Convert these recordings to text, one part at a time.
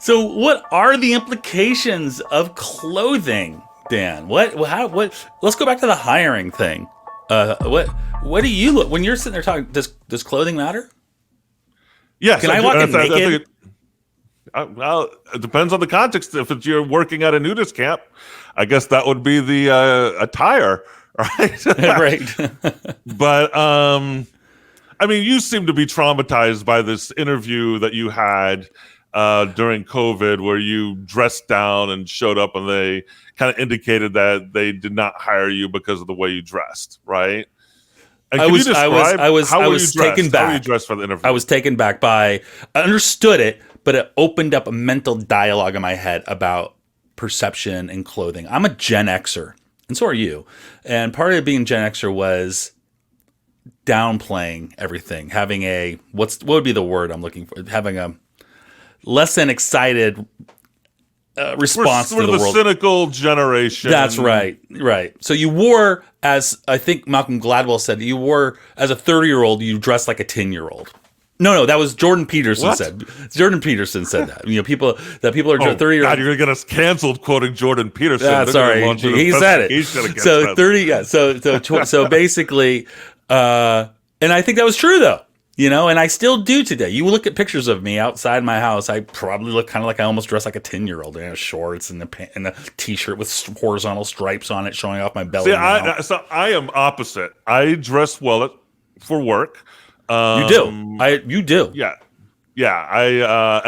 So what are the implications of clothing, Dan? What let's go back to the hiring thing. What do you look when you're sitting there talking, does clothing matter? Yes, Can I walk in I naked? think well, it depends on the context. If you're working at a nudist camp, I guess that would be the attire, right? Right. But I mean, you seem to be traumatized by this interview that you had during COVID, where you dressed down and showed up, and they kind of indicated that they did not hire you because of the way you dressed, right? And I can you was I was describe I was how I were you was dressed? taken How were you back. dressed for the interview? I was taken back by I understood it, but it opened up a mental dialogue in my head about perception and clothing. I'm a Gen Xer, and so are you. And part of being Gen Xer was downplaying everything, having a what would be the word I'm looking for? Having a less than excited response we're to the the world. cynical generation. That's right, right. So you wore, as I think Malcolm Gladwell said, you wore as a 30-year-old, you dressed like a 10-year-old. No, that was Jordan Peterson What? said. Jordan Peterson said that. You know, people are Oh 30 God, year. you're gonna get us canceled quoting Jordan Peterson. They're gonna Sorry, launch an he said it. investigation against So us. 30, yeah. So basically, and I think that was true though. You know, and I still do today. You look at pictures of me outside my house, I probably look kind of like I almost dress like a 10-year-old. I have shorts and a t-shirt with horizontal stripes on it showing off my belly. See, I am opposite. I dress well for work. You do. You do. Yeah, yeah.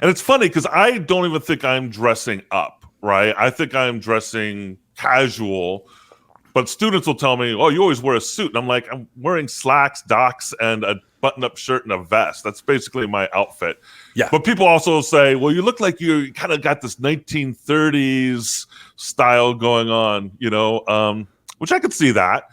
And it's funny because I don't even think I'm dressing up. Right? I think I'm dressing casual. But students will tell me, "Oh, you always wear a suit," and I'm like, "I'm wearing slacks, docks, and a button-up shirt and a vest. That's basically my outfit." Yeah. But people also say, "Well, you look like you kind of got this 1930s style going on," which I could see that.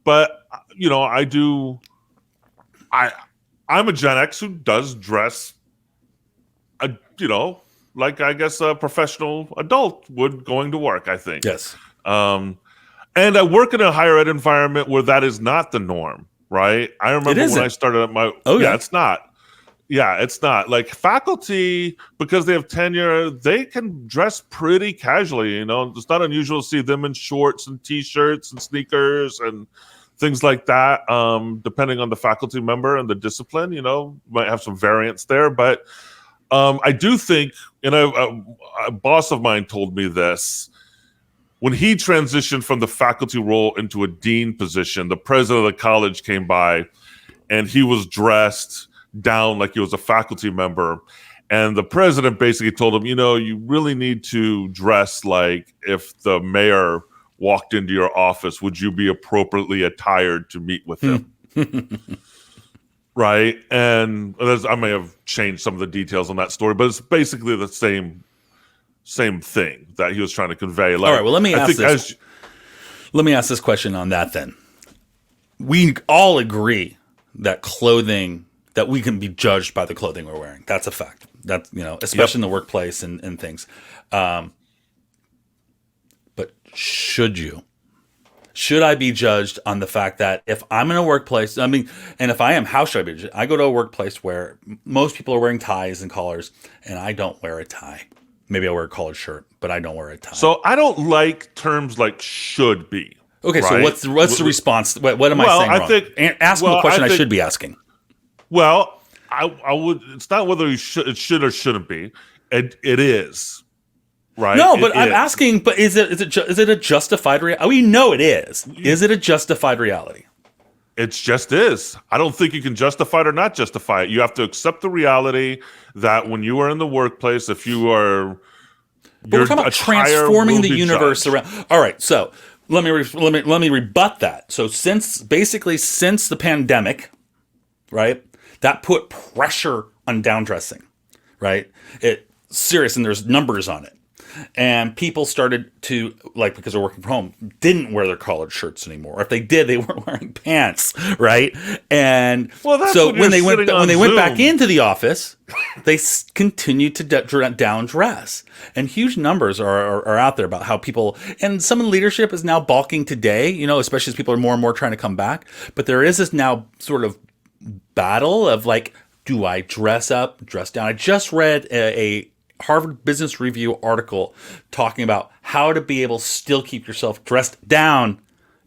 But I do. I'm a Gen X who does dress, a, like I guess a professional adult would going to work. I think. Yes. And I work in a higher ed environment where that is not the norm, right? I remember when I started at my... Oh, yeah. It's not. Yeah, it's not. Like faculty, because they have tenure, they can dress pretty casually, It's not unusual to see them in shorts and T-shirts and sneakers and things like that, depending on the faculty member and the discipline, might have some variance there. But I do think, a boss of mine told me this, when he transitioned from the faculty role into a dean position, the president of the college came by and he was dressed down like he was a faculty member. And the president basically told him, you really need to dress like if the mayor walked into your office, would you be appropriately attired to meet with him? Right? And I may have changed some of the details on that story, but it's basically the same thing that he was trying to convey. All right. Well, let me ask this. Let me ask this question on that then. We all agree that that we can be judged by the clothing we're wearing. That's a fact. That's, especially in the workplace and things. But should you? Should I be judged on the fact that if I'm in a workplace, and if I am, how should I be judged? I go to a workplace where most people are wearing ties and collars, and I don't wear a tie. Maybe I wear a collared shirt, but I don't wear a tie. So I don't like terms like "should be." Okay, right? So what's the response? What am I saying wrong? Ask me the question I should be asking. Well, I would. It's not whether it should or shouldn't be. It is, right? No, but I'm asking. But is it a justified reality? We know it is. Is it a justified reality? It just is. I don't think you can justify it or not justify it. You have to accept the reality that when you are in the workplace, if you are, but we're talking about transforming the universe around. All right, so let me rebut that. So since the pandemic, right, that put pressure on down dressing, right? Serious, and there's numbers on it. And people started to, because they're working from home, didn't wear their collared shirts anymore. Or if they did, they weren't wearing pants, right? And so when they went back into the office, they continued to down dress. And huge numbers are out there about how people, and some of the leadership is now balking today, especially as people are more and more trying to come back. But there is this now sort of battle of do I dress up, dress down? I just read a Harvard Business Review article talking about how to be able to still keep yourself dressed down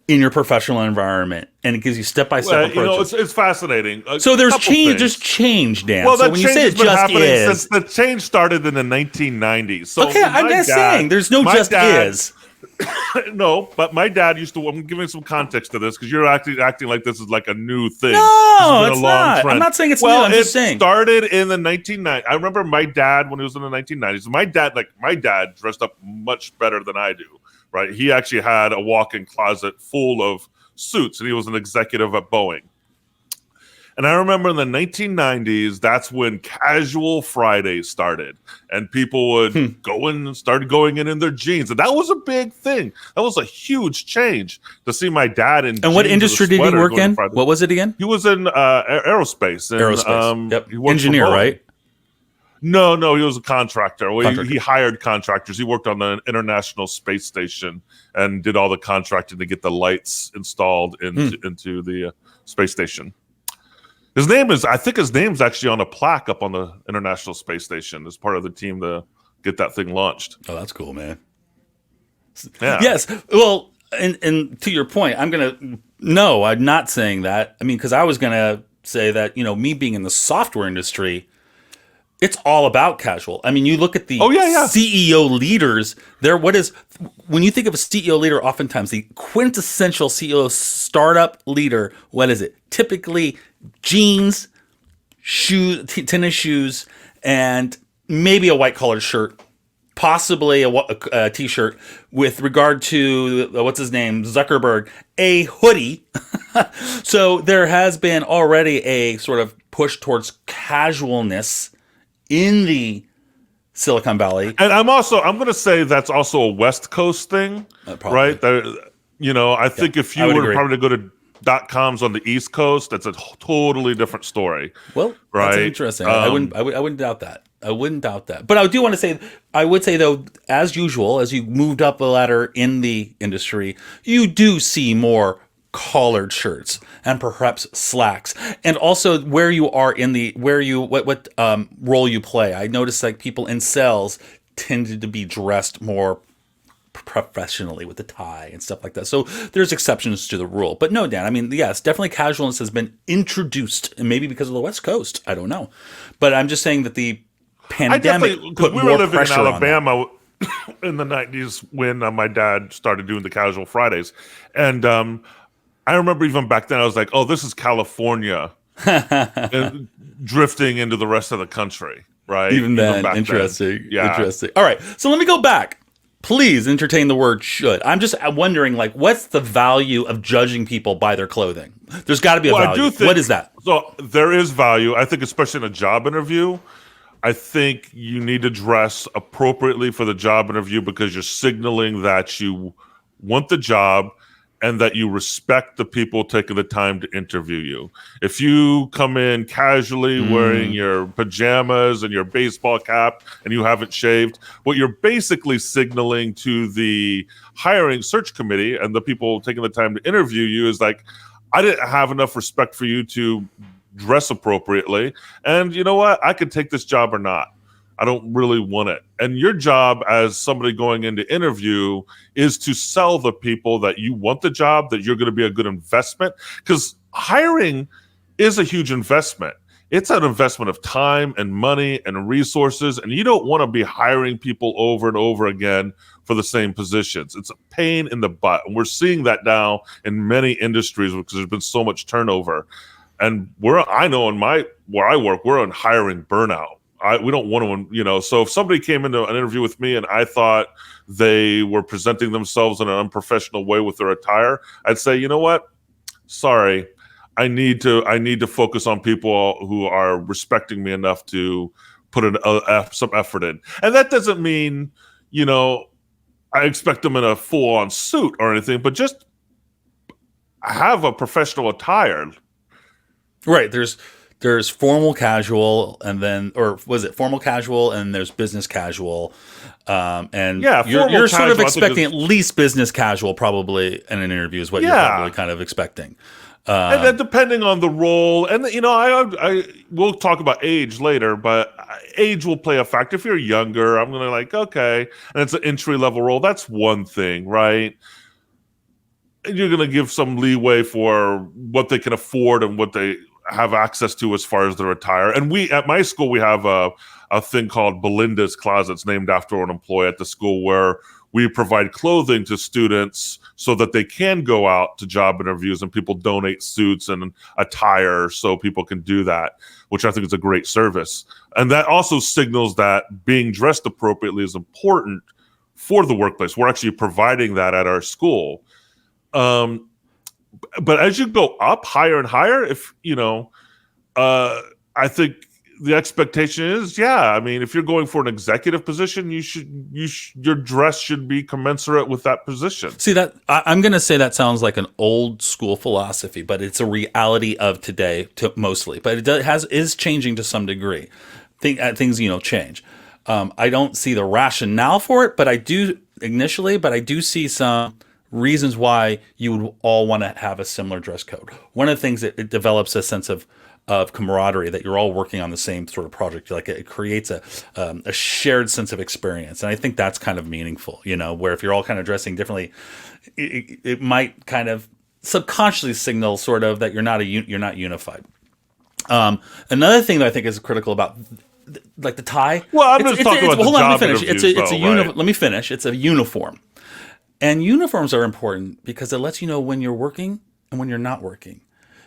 in your professional environment, and it gives you step-by-step approaches. It's fascinating. So there's change. There's change, Dan. Well, so that when you change say has it been just happening is, since the change started in the 1990s. So okay, I'm just saying there's no just is. No, but my dad used to. I'm giving some context to this because you're acting like this is like a new thing. No, it's not. Trend. I'm not saying it's new. I'm just saying it started in the 1990s. I remember my dad when he was in the 1990s. My dad dressed up much better than I do. Right, he actually had a walk-in closet full of suits, and he was an executive at Boeing. And I remember in the 1990s, that's when Casual Fridays started, and people would go in and start going in their jeans, and that was a big thing. That was a huge change to see my dad in. And what industry did he work in? What was it again? He was in aerospace. Yep, engineer, right? No, he was a contractor. He hired contractors. He worked on the International Space Station and did all the contracting to get the lights installed into the space station. I think his name's actually on a plaque up on the International Space Station as part of the team to get that thing launched. Oh, that's cool, man. Yeah. Yes. Well, and to your point, I'm not saying that. I mean, because I was going to say that, me being in the software industry, it's all about casual. I mean, you look at the CEO leaders. When you think of a CEO leader, oftentimes the quintessential CEO startup leader, what is it? Typically jeans, shoes, tennis shoes, and maybe a white collared shirt, possibly a t-shirt. With regard to what's his name, Zuckerberg, a hoodie. So there has been already a sort of push towards casualness in the Silicon Valley. And I'm going to say that's also a West Coast thing, right? I think if you were probably to go to .coms on the East Coast, that's a totally different story. Well, right? That's interesting. I wouldn't doubt that. I wouldn't doubt that. But I do want to say, I would say though, as usual, as you moved up the ladder in the industry, you do see more collared shirts and perhaps slacks, and also where you are what role you play. I noticed like people in sales tended to be dressed more professionally with the tie and stuff like that. So there's exceptions to the rule, but no, Dan, I mean, yes, definitely casualness has been introduced, and maybe because of the West Coast, I don't know, but I'm just saying that the pandemic put more pressure on that. We were living in Alabama in the 90s when my dad started doing the Casual Fridays, and I remember even back then I was like, oh, this is California and drifting into the rest of the country, right? Even interesting. Yeah. Interesting. All right, so let me go back. Please entertain the word should. I'm just wondering, like, what's the value of judging people by their clothing? There's got to be a value. What is that? So there is value. I think especially in a job interview, I think you need to dress appropriately for the job interview because you're signaling that you want the job and that you respect the people taking the time to interview you. If you come in casually wearing your pajamas and your baseball cap and you haven't shaved, what you're basically signaling to the hiring search committee and the people taking the time to interview you is like, I didn't have enough respect for you to dress appropriately. And you know what? I could take this job or not. I don't really want it. And your job as somebody going into interview is to sell the people that you want the job, that you're going to be a good investment. Because hiring is a huge investment. It's an investment of time and money and resources. And you don't want to be hiring people over and over again for the same positions. It's a pain in the butt. And we're seeing that now in many industries because there's been so much turnover. And I know where I work, we're on hiring burnout. We don't want to, so if somebody came into an interview with me and I thought they were presenting themselves in an unprofessional way with their attire, I'd say, you know what? Sorry, I need to focus on people who are respecting me enough to put some effort in. And that doesn't mean, I expect them in a full-on suit or anything, but just have a professional attire. Right. There's formal casual, and then, or was it formal casual, and there's business casual, and you're sort of expecting at least business casual probably in an interview is what you're probably kind of expecting. And then depending on the role, and I we'll talk about age later, but age will play a factor. If you're younger, I'm going to like, okay, and it's an entry level role. That's one thing, right? And you're going to give some leeway for what they can afford and what they have access to as far as their attire. And we, at my school, we have a thing called Belinda's Closets, named after an employee at the school, where we provide clothing to students so that they can go out to job interviews, and people donate suits and attire so people can do that, which I think is a great service. And that also signals that being dressed appropriately is important for the workplace. We're actually providing that at our school. But as you go up higher and higher, if I think the expectation is, I mean, if you're going for an executive position, your dress should be commensurate with that position. See, that I'm going to say that sounds like an old school philosophy, but it's a reality of today, mostly. But it is changing to some degree. Things change. I don't see the rationale for it, but I do see some reasons why you would all want to have a similar dress code. One of the things that it develops a sense of camaraderie, that you're all working on the same sort of project. Like, it creates a shared sense of experience, and I think that's kind of meaningful. Where if you're all kind of dressing differently, it might kind of subconsciously signal sort of that you're not unified. Another thing that I think is critical about, like, the tie. Well, I'm just talking about the job interviews, Let me finish. It's a uniform. And uniforms are important because it lets you know when you're working and when you're not working.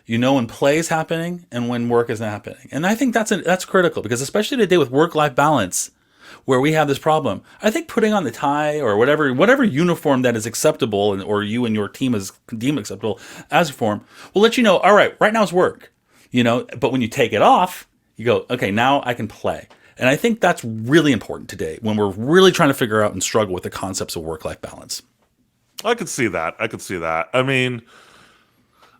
You know when play is happening and when work isn't happening. And I think that's critical, because especially today with work-life balance, where we have this problem, I think putting on the tie or whatever uniform that is acceptable, or you and your team is deemed acceptable as a form, will let you know, all right now is work. But when you take it off, you go, okay, now I can play. And I think that's really important today when we're really trying to figure out and struggle with the concepts of work-life balance. I could see that. I mean,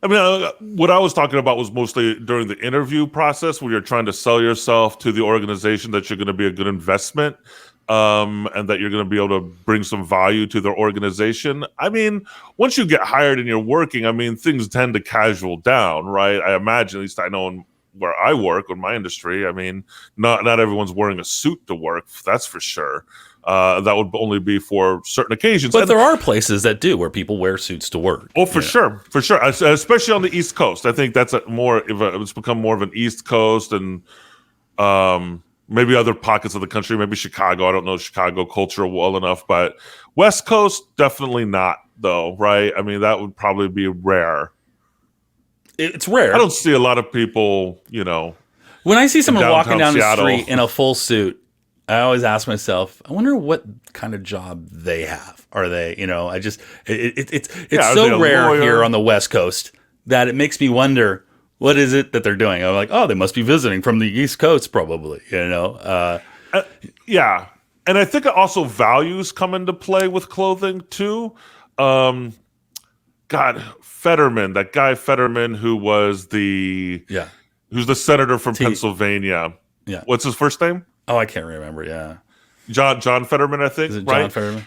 what I was talking about was mostly during the interview process, where you're trying to sell yourself to the organization that you're going to be a good investment, and that you're going to be able to bring some value to their organization. I mean, once you get hired and you're working, I mean, things tend to casual down, right? I imagine, at least I know where I work, in my industry, I mean, not everyone's wearing a suit to work, that's for sure. That would only be for certain occasions. But there are places that do, where people wear suits to work. Oh, for sure. Especially on the East Coast. I think that's it's become more of an East Coast, and maybe other pockets of the country, maybe Chicago. I don't know Chicago culture well enough, but West Coast, definitely not, though, right? I mean, that would probably be rare. It's rare. I don't see a lot of people, When I see someone walking down Seattle, the street in a full suit, I always ask myself, I wonder what kind of job they have. Are they, it's so rare here on the West Coast that it makes me wonder, what is it that they're doing? I'm like, oh, they must be visiting from the East Coast, probably, Yeah. And I think also values come into play with clothing too. Fetterman, that guy Fetterman, who's the senator from Pennsylvania. Yeah. What's his first name? Oh, I can't remember. Yeah. John Fetterman, I think. Is it right? John Fetterman?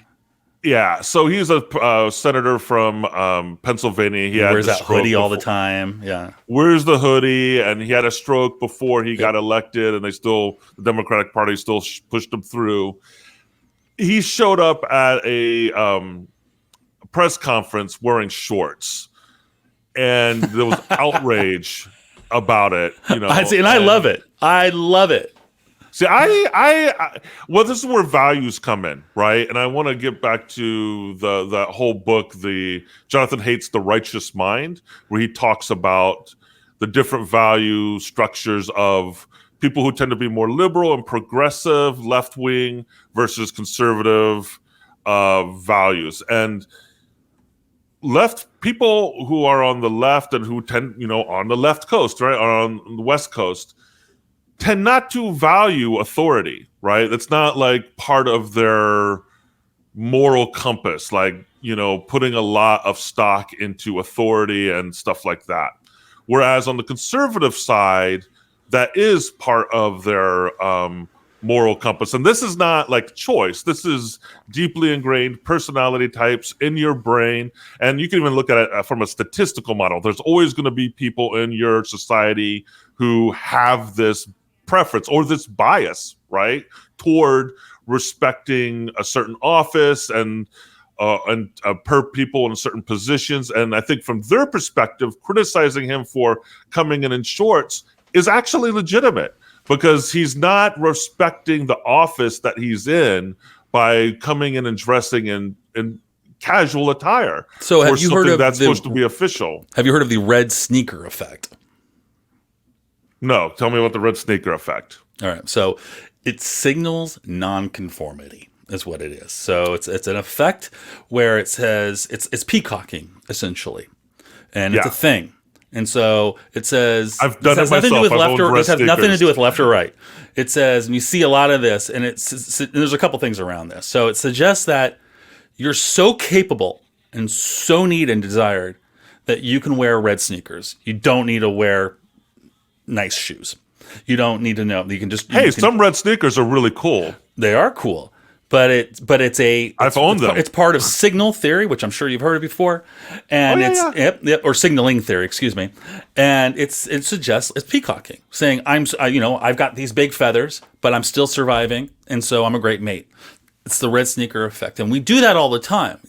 Yeah. So he's a senator from Pennsylvania. He wears that hoodie all the time. Yeah. Wears the hoodie, and he had a stroke before he got elected, and the Democratic Party still pushed him through. He showed up at a press conference wearing shorts, and there was outrage about it. I see, and I love it. I love it. See, well, this is where values come in, right? And I want to get back to the whole book, the Jonathan Haidt's The Righteous Mind, where he talks about the different value structures of people who tend to be more liberal and progressive, left-wing versus conservative values. And people who are on the left and who tend, on the left coast, right, or on the West Coast, tend not to value authority, right? That's not like part of their moral compass, like, putting a lot of stock into authority and stuff like that. Whereas on the conservative side, that is part of their moral compass. And this is not like choice. This is deeply ingrained personality types in your brain. And you can even look at it from a statistical model. There's always going to be people in your society who have this preference or this bias, right, toward respecting a certain office and per people in certain positions. And I think from their perspective, criticizing him for coming in shorts is actually legitimate because he's not respecting the office that he's in by coming in and dressing in casual attire. So have you heard of that's supposed to be official? Have you heard of the red sneaker effect? No. Tell me about the red sneaker effect. All right. So it signals nonconformity is what it is. So it's an effect where it says it's peacocking essentially, and it's a thing. And so it says I've done it myself. It has nothing to do with left or right. It says, and you see a lot of this, and there's a couple things around this. So it suggests that you're so capable and so neat and desired that you can wear red sneakers. You don't need to wear nice shoes. You don't need to know. You can just some red sneakers are really cool. They are cool, but I've owned them. It's part of signal theory, which I'm sure you've heard of before, and or signaling theory, excuse me. And it suggests it's peacocking, saying I've got these big feathers, but I'm still surviving, and so I'm a great mate. It's the red sneaker effect. And we do that all the time,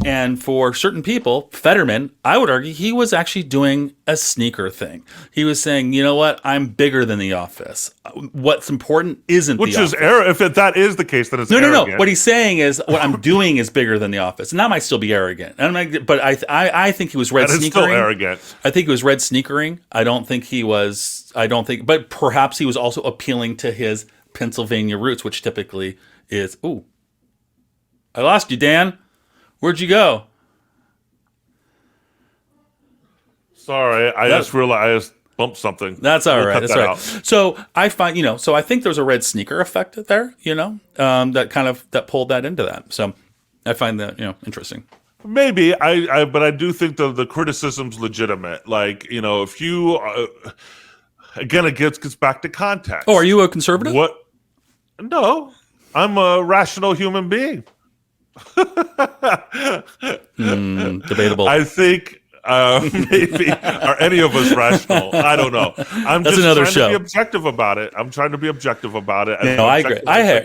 And for certain people, Fetterman, I would argue he was actually doing a sneaker thing. He was saying, you know what? I'm bigger than the office. What's important isn't the office. Which is arrogant. If that is the case, then it's arrogant. No. What he's saying is what I'm doing is bigger than the office. And that might still be arrogant. But I think he was red sneakering. That is still arrogant. I think he was red sneakering. But perhaps he was also appealing to his Pennsylvania roots, which typically is, I lost you, Dan. Where'd you go? Sorry, I just realized I just bumped something. That's all right. That's all right. So I find, so I think there's a red sneaker effect there, that pulled that into that. So I find that, interesting. Maybe but I do think the criticism's legitimate. Like, if you, again, it gets back to context. Oh, are you a conservative? What? No, I'm a rational human being. Debatable. I think maybe are any of us rational? I don't know. That's another show. To be objective about it. I'm trying to be objective about it. No, I agree. I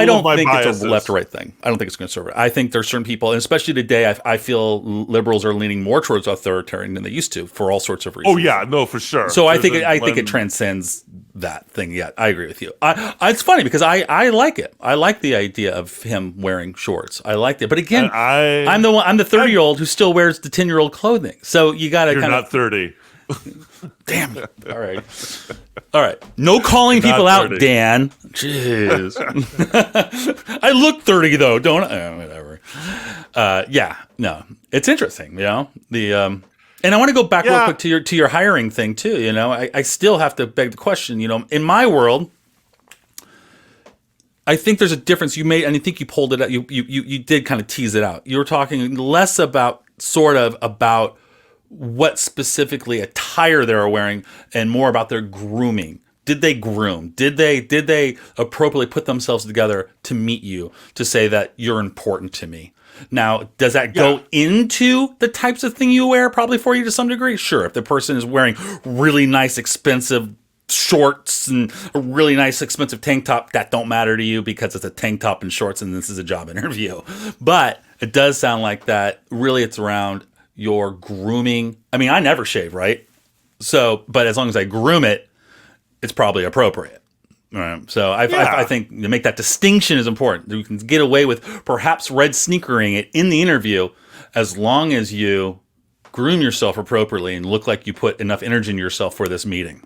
don't think it's a left or right thing. I don't think it's conservative. I think there's certain people, and especially today, I feel liberals are leaning more towards authoritarian than they used to for all sorts of reasons. Oh yeah, no, for sure. So I think it transcends that thing. Yeah, I agree with you. It's funny because I like it. I like the idea of him wearing shorts. I like it. But again, I'm the 30-year-old who still wears the 10-year-old clothing. So you got to kind of. You're not 30. Damn it. All right. No calling people out, Dan. Jeez. I look 30 though, don't I? Whatever. No. It's interesting, and I want to go back real quick to your hiring thing too, I still have to beg the question, in my world, I think there's a difference you made, and I think you pulled it out. You did kind of tease it out. You were talking less about what specifically attire they were wearing and more about their grooming. Did they groom? Did they appropriately put themselves together to meet you, to say that you're important to me? Now, does that go into the types of thing you wear probably for you to some degree? Sure. If the person is wearing really nice, expensive shorts and a really nice, expensive tank top, that don't matter to you because it's a tank top and shorts and this is a job interview. But it does sound like that really it's around your grooming. I mean, I never shave, right? So, but as long as I groom it, it's probably appropriate. Right. So I think to make that distinction is important. You can get away with perhaps red sneakering it in the interview as long as you groom yourself appropriately and look like you put enough energy into yourself for this meeting.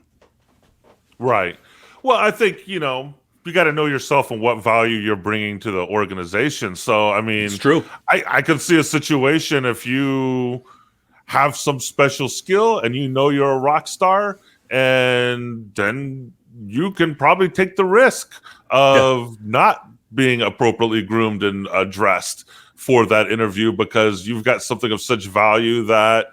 Right. Well, I think, you got to know yourself and what value you're bringing to the organization. So, I mean, it's true. I can see a situation if you have some special skill and you're a rock star, and then you can probably take the risk of not being appropriately groomed and dressed for that interview because you've got something of such value that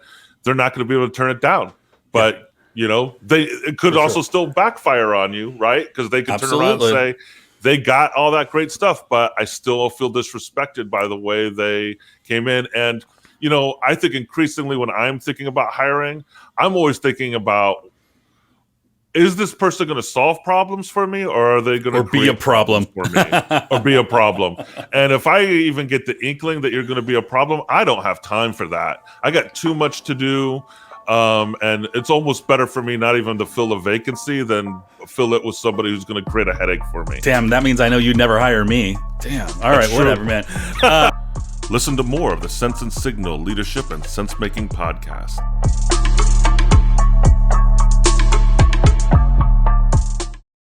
they're not going to be able to turn it down. But, it could also still backfire on you, right? Because they could turn around and say, they got all that great stuff, but I still feel disrespected by the way they came in. And, I think increasingly when I'm thinking about hiring, I'm always thinking about is this person going to solve problems for me, or are they going to be a problem for me, or be a problem? And if I even get the inkling that you're going to be a problem, I don't have time for that. I got too much to do, and it's almost better for me not even to fill a vacancy than fill it with somebody who's going to create a headache for me. Damn, that means I know you'd never hire me. Damn. All right, whatever, man. Listen to more of the Sense and Signal Leadership and Sense Making podcast.